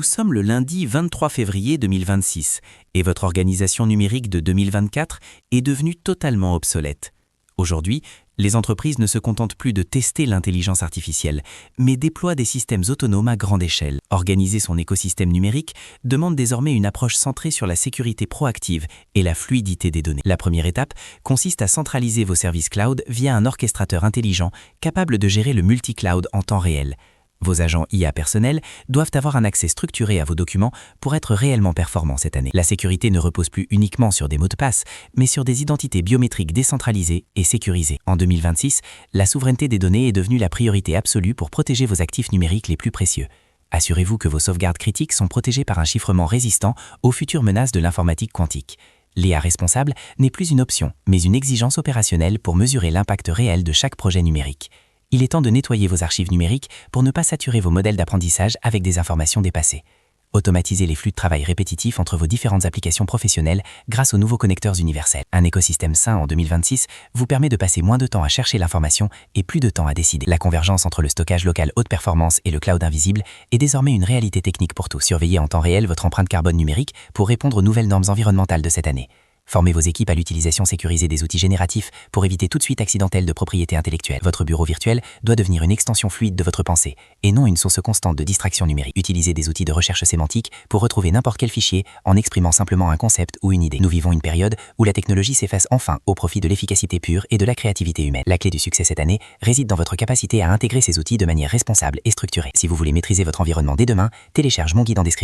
Nous sommes le lundi 23 février 2026 et votre organisation numérique de 2024 est devenue totalement obsolète. Aujourd'hui, les entreprises ne se contentent plus de tester l'intelligence artificielle, mais déploient des systèmes autonomes à grande échelle. Organiser son écosystème numérique demande désormais une approche centrée sur la sécurité proactive et la fluidité des données. La première étape consiste à centraliser vos services cloud via un orchestrateur intelligent capable de gérer le multi-cloud en temps réel. Vos agents IA personnels doivent avoir un accès structuré à vos documents pour être réellement performants cette année. La sécurité ne repose plus uniquement sur des mots de passe, mais sur des identités biométriques décentralisées et sécurisées. En 2026, la souveraineté des données est devenue la priorité absolue pour protéger vos actifs numériques les plus précieux. Assurez-vous que vos sauvegardes critiques sont protégées par un chiffrement résistant aux futures menaces de l'informatique quantique. L'IA responsable n'est plus une option, mais une exigence opérationnelle pour mesurer l'impact réel de chaque projet numérique. Il est temps de nettoyer vos archives numériques pour ne pas saturer vos modèles d'apprentissage avec des informations dépassées. Automatisez les flux de travail répétitifs entre vos différentes applications professionnelles grâce aux nouveaux connecteurs universels. Un écosystème sain en 2026 vous permet de passer moins de temps à chercher l'information et plus de temps à décider. La convergence entre le stockage local haute performance et le cloud invisible est désormais une réalité technique pour tous. Surveillez en temps réel votre empreinte carbone numérique pour répondre aux nouvelles normes environnementales de cette année. Formez vos équipes à l'utilisation sécurisée des outils génératifs pour éviter toute suite accidentelle de propriété intellectuelle. Votre bureau virtuel doit devenir une extension fluide de votre pensée et non une source constante de distraction numérique. Utilisez des outils de recherche sémantique pour retrouver n'importe quel fichier en exprimant simplement un concept ou une idée. Nous vivons une période où la technologie s'efface enfin au profit de l'efficacité pure et de la créativité humaine. La clé du succès cette année réside dans votre capacité à intégrer ces outils de manière responsable et structurée. Si vous voulez maîtriser votre environnement dès demain, télécharge mon guide en description.